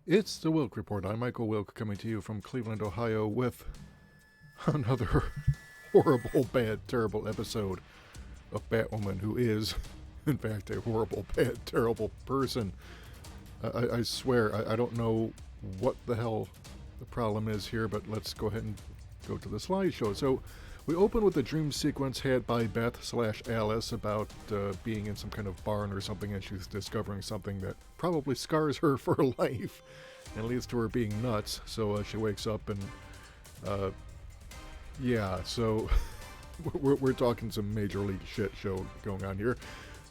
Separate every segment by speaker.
Speaker 1: It's the Wilk Report. I'm Michael Wilk, coming to you from Cleveland, Ohio, with another horrible, bad, terrible episode of Batwoman, who is, in fact, a horrible, bad, terrible person. I swear, I don't know what the hell the problem is here, but let's go ahead and go to the slideshow. So, we open with a dream sequence had by Beth slash Alice about being in some kind of barn or something, and she's discovering something that probably scars her for life and leads to her being nuts. So she wakes up and, yeah, so we're talking some major league shit show going on here.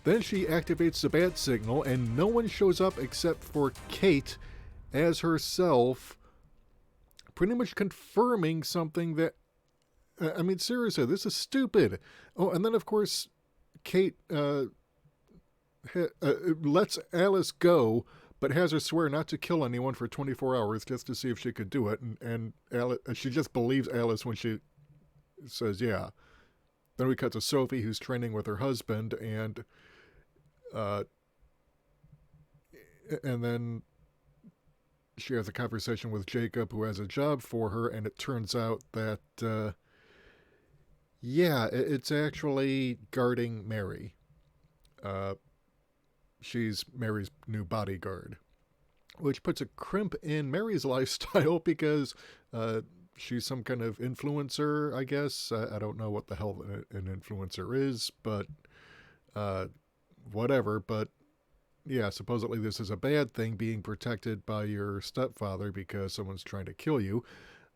Speaker 1: Then she activates the bat signal, and no one shows up except for Kate as herself, pretty much confirming something that, I mean, seriously, this is stupid. Oh, and then, of course, Kate lets Alice go, but has her swear not to kill anyone for 24 hours just to see if she could do it. And Alice, she just believes Alice when she says, yeah. Then we cut to Sophie, who's training with her husband, uh, and then she has a conversation with Jacob, who has a job for her, and it turns out that, yeah, it's actually guarding Mary. Uh, she's Mary's new bodyguard, which puts a crimp in Mary's lifestyle because she's some kind of influencer, I guess. I don't know what the hell an influencer is, but whatever. But yeah, supposedly this is a bad thing, being protected by your stepfather because someone's trying to kill you.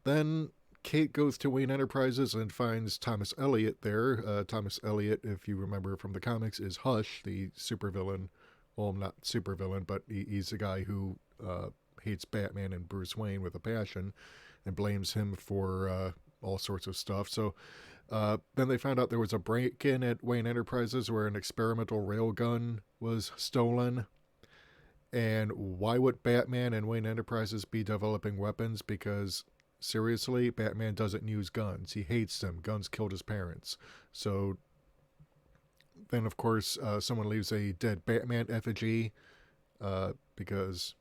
Speaker 1: Then Kate goes to Wayne Enterprises and finds Thomas Elliot there. Thomas Elliot, if you remember from the comics, is Hush, the supervillain. Well, not supervillain, but he's the guy who hates Batman and Bruce Wayne with a passion and blames him for all sorts of stuff. So then they found out there was a break-in at Wayne Enterprises where an experimental railgun was stolen. And why would Batman and Wayne Enterprises be developing weapons? Because seriously, Batman doesn't use guns. He hates them. Guns killed his parents. So then, of course, someone leaves a dead Batman effigy because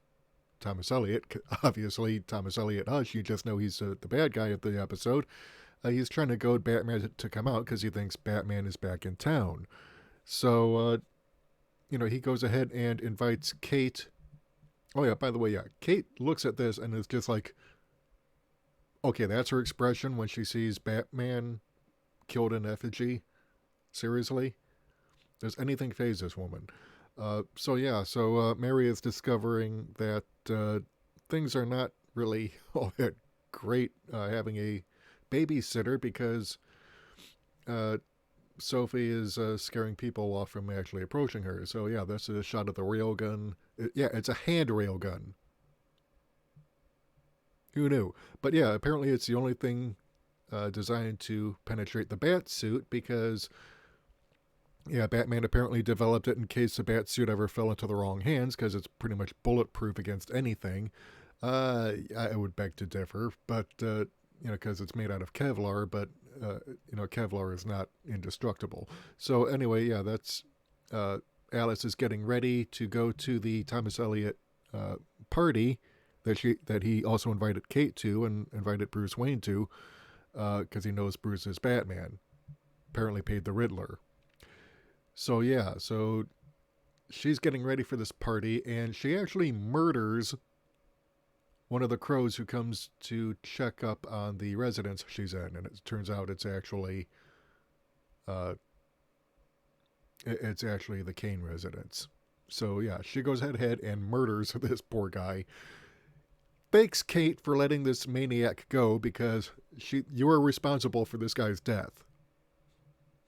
Speaker 1: Thomas Elliot, obviously, Thomas Elliot Hush, you just know he's the bad guy of the episode. He's trying to goad Batman to come out because he thinks Batman is back in town. So, he goes ahead and invites Kate. Oh, yeah, by the way, yeah, Kate looks at this and is just like, okay, that's her expression when she sees Batman killed in effigy. Seriously? Does anything faze this woman? So Mary is discovering that things are not really all that great having a babysitter because Sophie is scaring people off from actually approaching her. So yeah, that's a shot of the railgun. Yeah, it's a hand railgun. Who knew? But yeah, apparently it's the only thing designed to penetrate the bat suit because, yeah, Batman apparently developed it in case the bat suit ever fell into the wrong hands because it's pretty much bulletproof against anything. I would beg to differ, but, because it's made out of Kevlar, but, Kevlar is not indestructible. So anyway, yeah, that's, Alice is getting ready to go to the Thomas Elliot party that he also invited Kate to and invited Bruce Wayne to because he knows Bruce is Batman. Apparently paid the Riddler. So yeah, so she's getting ready for this party and she actually murders one of the crows who comes to check up on the residence she's in, and it turns out it's actually the Kane residence. So yeah, she goes ahead and murders this poor guy. Thanks, Kate, for letting this maniac go because you are responsible for this guy's death.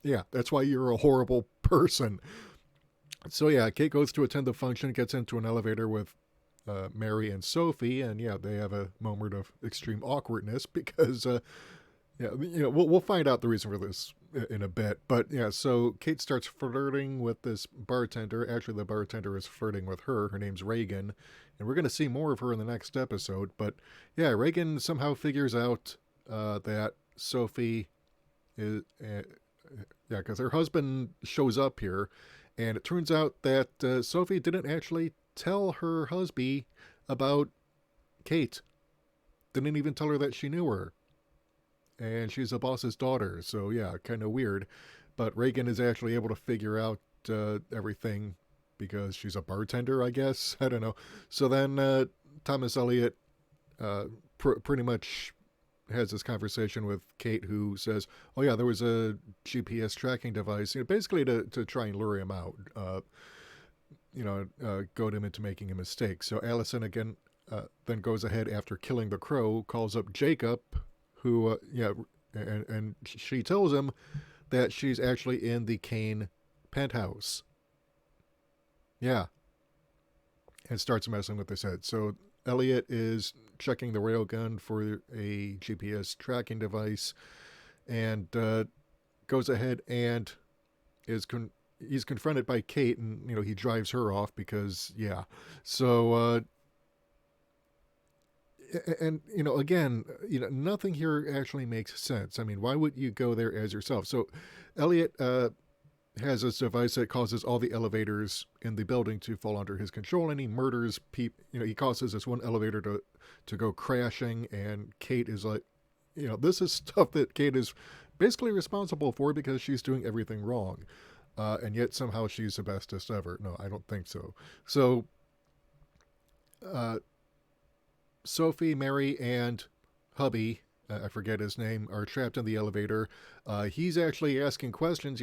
Speaker 1: Yeah, that's why you're a horrible person. So yeah, Kate goes to attend the function, gets into an elevator with Mary and Sophie, and yeah, they have a moment of extreme awkwardness because we'll find out the reason for this in a bit. But yeah, so Kate starts flirting with this bartender. Actually, the bartender is flirting with her. Her name's Reagan, and we're going to see more of her in the next episode. But yeah, Reagan somehow figures out that Sophie is, because her husband shows up here, and it turns out that Sophie didn't actually tell her husband about Kate. Didn't even tell her that she knew her. And she's a boss's daughter, so yeah, kind of weird. But Reagan is actually able to figure out everything because she's a bartender, I guess. I don't know. So then Thomas Elliot pretty much has this conversation with Kate, who says, "Oh yeah, there was a GPS tracking device, basically to try and lure him out, goad him into making a mistake." So Allison again then goes ahead after killing the crow, calls up Jacob, who and she tells him that she's actually in the Kane penthouse. Yeah, and starts messing with his head. So Elliot is checking the railgun for a GPS tracking device, and goes ahead and he's confronted by Kate, and he drives her off because yeah. So and again, nothing here actually makes sense. I mean, why would you go there as yourself? So Elliot has this device that causes all the elevators in the building to fall under his control, and he murders people. He causes this one elevator to go crashing, and Kate is like, this is stuff that Kate is basically responsible for because she's doing everything wrong, and yet somehow she's the bestest ever. No, I don't think so. So Sophie, Mary, and hubby, I forget his name, are trapped in the elevator. He's actually asking questions,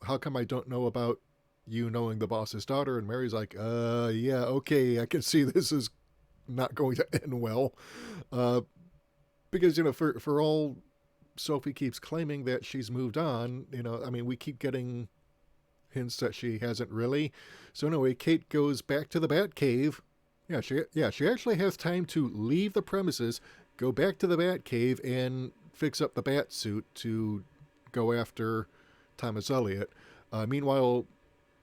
Speaker 1: how come I don't know about you knowing the boss's daughter? And Mary's like, yeah, okay, I can see this is not going to end well. Because, for all Sophie keeps claiming that she's moved on, I mean, we keep getting hints that she hasn't really. So anyway, Kate goes back to the Batcave. She actually has time to leave the premises, go back to the Batcave, and fix up the bat suit to go after Thomas Elliot. Meanwhile,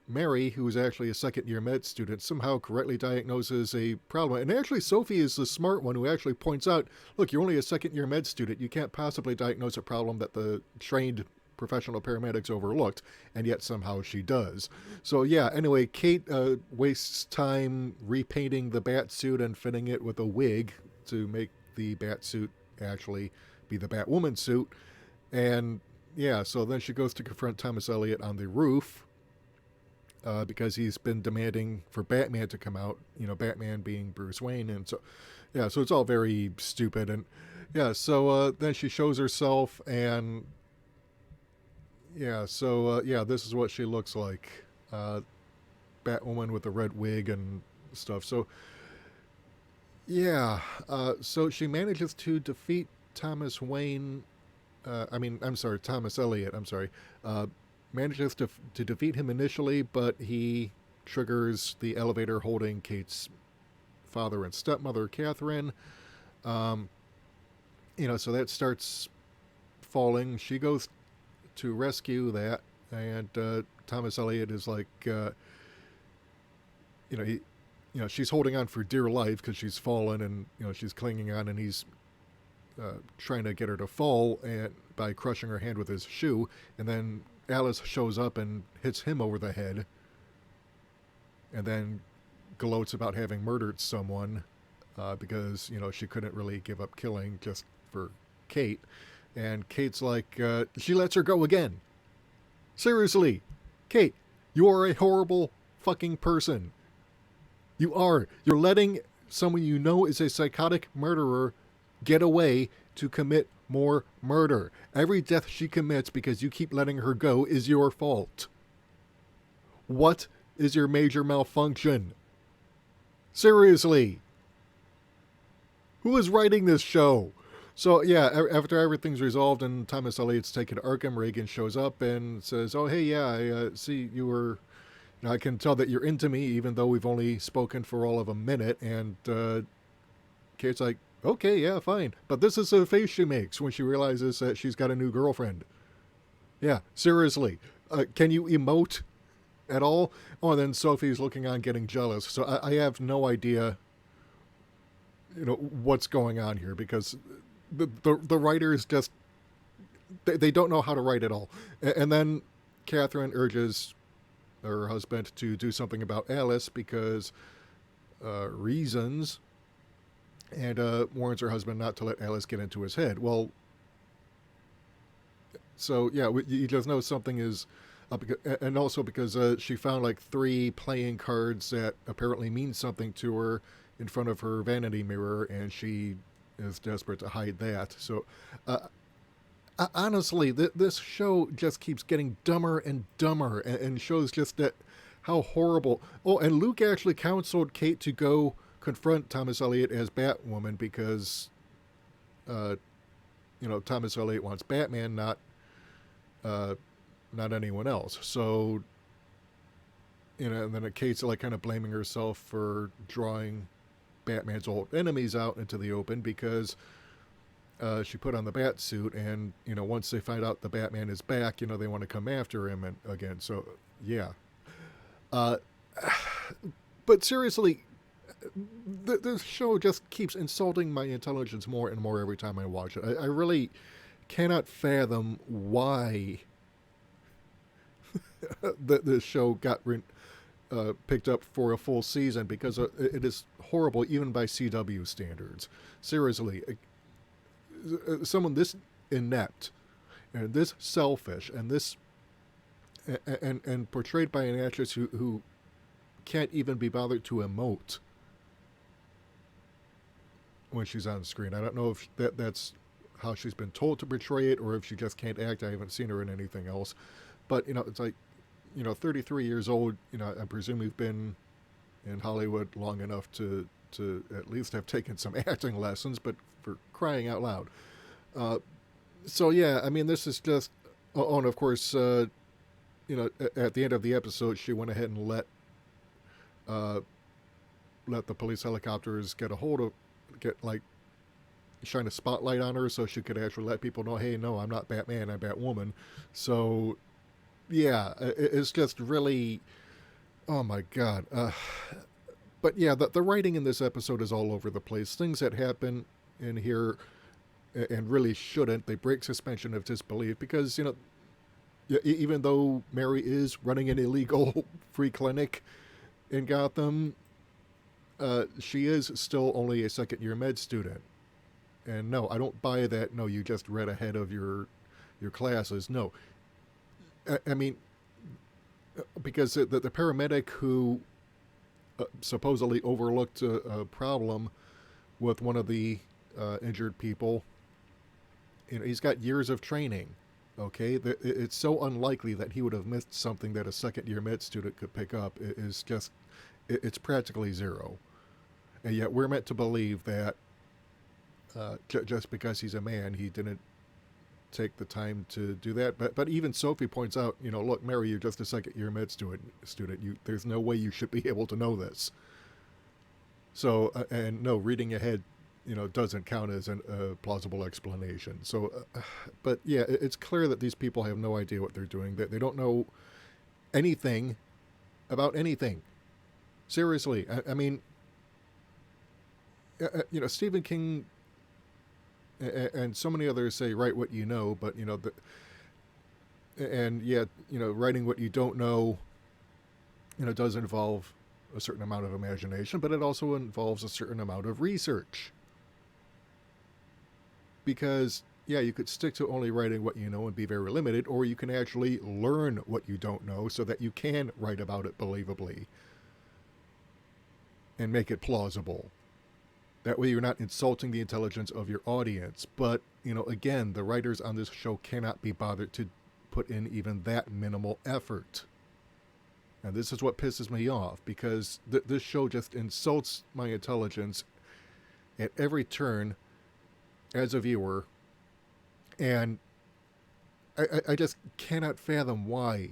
Speaker 1: Mary, who is actually a second-year med student, somehow correctly diagnoses a problem. And actually, Sophie is the smart one who actually points out, look, you're only a second-year med student. You can't possibly diagnose a problem that the trained professional paramedics overlooked, and yet somehow she does. So yeah, anyway, Kate wastes time repainting the bat suit and fitting it with a wig to make the bat suit actually be the Batwoman suit. And yeah, so then she goes to confront Thomas Elliot on the roof because he's been demanding for Batman to come out, Batman being Bruce Wayne. And so yeah, so it's all very stupid. And yeah, so then she shows herself, and yeah, so this is what she looks like. Batwoman with the red wig and stuff. So yeah, so she manages to defeat Thomas Elliot, manages to defeat him initially, but he triggers the elevator holding Kate's father and stepmother, Catherine. So that starts falling. She goes to rescue that, and Thomas Elliot is like, she's holding on for dear life because she's fallen, and she's clinging on, and he's trying to get her to fall and by crushing her hand with his shoe, and then Alice shows up and hits him over the head, and then gloats about having murdered someone because she couldn't really give up killing just for Kate. And Kate's like, she lets her go again. Seriously, Kate, you are a horrible fucking person. You are. You're letting someone you know is a psychotic murderer get away to commit more murder. Every death she commits because you keep letting her go is your fault. What is your major malfunction? Seriously. Who is writing this show? So, yeah, after everything's resolved and Thomas Elliot's taken to Arkham, Reagan shows up and says, oh, hey, yeah, I see you were... I can tell that you're into me, even though we've only spoken for all of a minute. And Kate's like, okay, yeah, fine. But this is the face she makes when she realizes that she's got a new girlfriend. Yeah, seriously. Can you emote at all? Oh, and then Sophie's looking on getting jealous. So I have no idea, what's going on here, because... The writers just, they don't know how to write at all. And then Catherine urges her husband to do something about Alice because reasons. and warns her husband not to let Alice get into his head. Well, so yeah, you just know something is up, and also because she found like 3 playing cards that apparently mean something to her in front of her vanity mirror, and she is desperate to hide that. So, honestly, this show just keeps getting dumber and dumber, and shows just that how horrible. Oh, and Luke actually counseled Kate to go confront Thomas Elliot as Batwoman because, uh, Thomas Elliot wants Batman, uh, not anyone else. So, and then Kate's like kind of blaming herself for drawing Batman's old enemies out into the open because she put on the bat suit, and once they find out the Batman is back, they want to come after him again. So yeah, uh, but seriously, this show just keeps insulting my intelligence more and more every time I watch it. I really cannot fathom why the show got picked up for a full season, because it is horrible even by CW standards. Seriously, someone this inept and this selfish and this and portrayed by an actress who can't even be bothered to emote when she's on screen. I don't know if that's how she's been told to portray it, or if she just can't act. I haven't seen her in anything else. But it's like, 33 years old. I presume you've been in Hollywood long enough to at least have taken some acting lessons. But for crying out loud. So yeah, I mean, this is just. Oh, and of course, at the end of the episode, she went ahead and uh, let the police helicopters get like shine a spotlight on her, so she could actually let people know, hey, no, I'm not Batman, I'm Batwoman. So yeah, it's just really, oh my god. But yeah, the writing in this episode is all over the place. Things that happen in here and really shouldn't. They break suspension of disbelief because even though Mary is running an illegal free clinic in Gotham, she is still only a second-year med student. And no, I don't buy that. No, you just read ahead of your classes. No, I mean, because the paramedic who supposedly overlooked a problem with one of the injured people, he's got years of training. Okay, it's so unlikely that he would have missed something that a second-year med student could pick up. It's practically zero. And yet we're meant to believe that just because he's a man, he didn't take the time to do that. But even Sophie points out, look, Mary, you're just a second-year med student. There's no way you should be able to know this. So, and no, reading ahead, doesn't count as a plausible explanation. So, but yeah, it's clear that these people have no idea what they're doing. That they don't know anything about anything. Seriously, I mean, Stephen King and so many others say write what you know, but and yeah, writing what you don't know, does involve a certain amount of imagination, but it also involves a certain amount of research. Because yeah, you could stick to only writing what you know and be very limited, or you can actually learn what you don't know so that you can write about it believably and make it plausible. That way you're not insulting the intelligence of your audience. But, again, the writers on this show cannot be bothered to put in even that minimal effort. And this is what pisses me off, because this show just insults my intelligence at every turn as a viewer. And I just cannot fathom why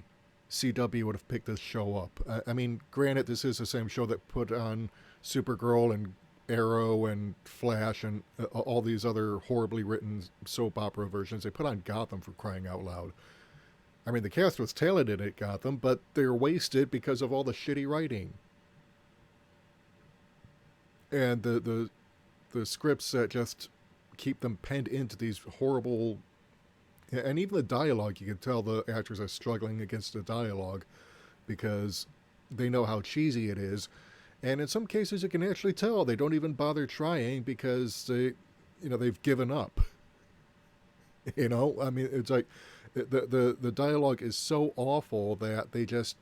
Speaker 1: CW would have picked this show up. I mean, granted, this is the same show that put on Supergirl and Arrow and Flash and all these other horribly written soap opera versions. They put on Gotham, for crying out loud. I mean, the cast was talented at Gotham, but they're wasted because of all the shitty writing. And the scripts that just keep them penned into these horrible... And even the dialogue, you can tell the actors are struggling against the dialogue because they know how cheesy it is. And in some cases, you can actually tell they don't even bother trying because they've given up. I mean, it's like the dialogue is so awful that they just,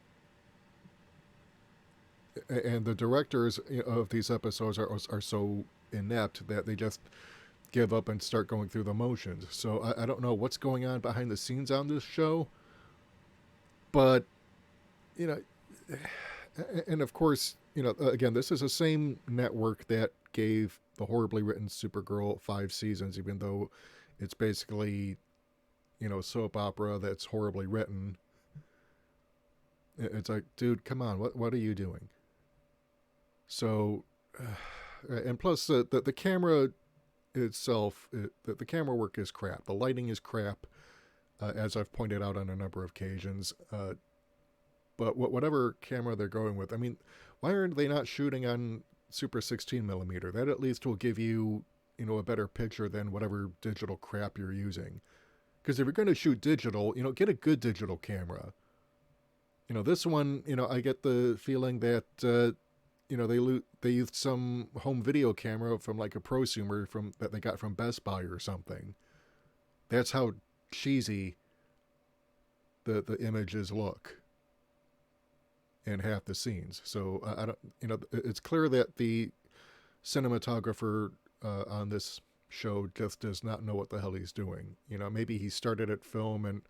Speaker 1: and the directors of these episodes are so inept that they just give up and start going through the motions. So I don't know what's going on behind the scenes on this show, but you know, and of course, again, this is the same network that gave the horribly written Supergirl 5 seasons, even though it's basically, soap opera that's horribly written. It's like, dude, come on, what are you doing? So, and plus the camera itself, the camera work is crap. The lighting is crap, as I've pointed out on a number of occasions. But whatever camera they're going with, I mean, why aren't they not shooting on Super 16 millimeter? That at least will give you, a better picture than whatever digital crap you're using. Because if you're going to shoot digital, get a good digital camera. This one, I get the feeling that, they used some home video camera from like a prosumer that they got from Best Buy or something. That's how cheesy the images look in half the scenes. So I don't, it's clear that the cinematographer on this show just does not know what the hell he's doing. Maybe he started at film and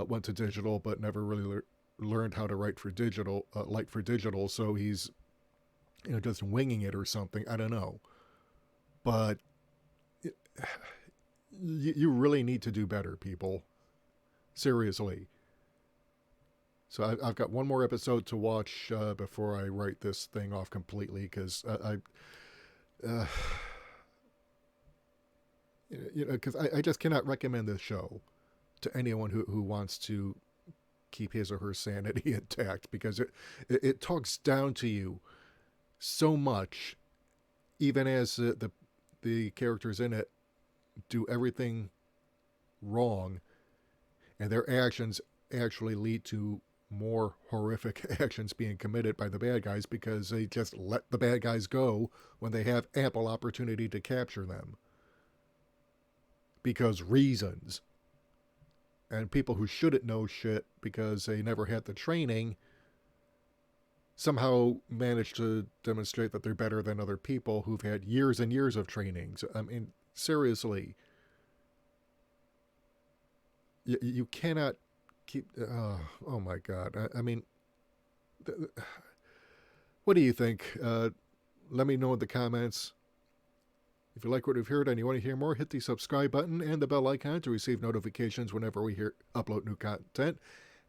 Speaker 1: went to digital, but never really learned how to light for digital. So he's, just winging it or something. I don't know, but you really need to do better, people. Seriously. So I've got one more episode to watch before I write this thing off completely, because I just cannot recommend this show to anyone who wants to keep his or her sanity intact, because it talks down to you so much, even as the characters in it do everything wrong, and their actions actually lead to more horrific actions being committed by the bad guys, because they just let the bad guys go when they have ample opportunity to capture them. Because reasons. And people who shouldn't know shit because they never had the training somehow manage to demonstrate that they're better than other people who've had years and years of training. So, I mean, seriously, you cannot keep... oh my God. I mean, what do you think? Let me know in the comments. If you like what you've heard and you want to hear more, hit the subscribe button and the bell icon to receive notifications whenever we upload new content. And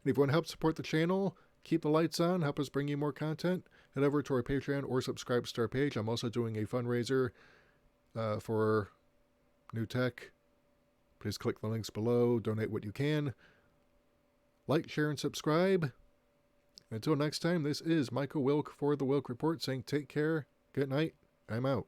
Speaker 1: if you want to help support the channel, keep the lights on, help us bring you more content, head over to our Patreon or subscribe to our page. I'm also doing a fundraiser for new tech. Please click the links below, donate what you can. Like, share, and subscribe. Until next time, this is Michael Wilk for The Wilk Report saying take care, good night, I'm out.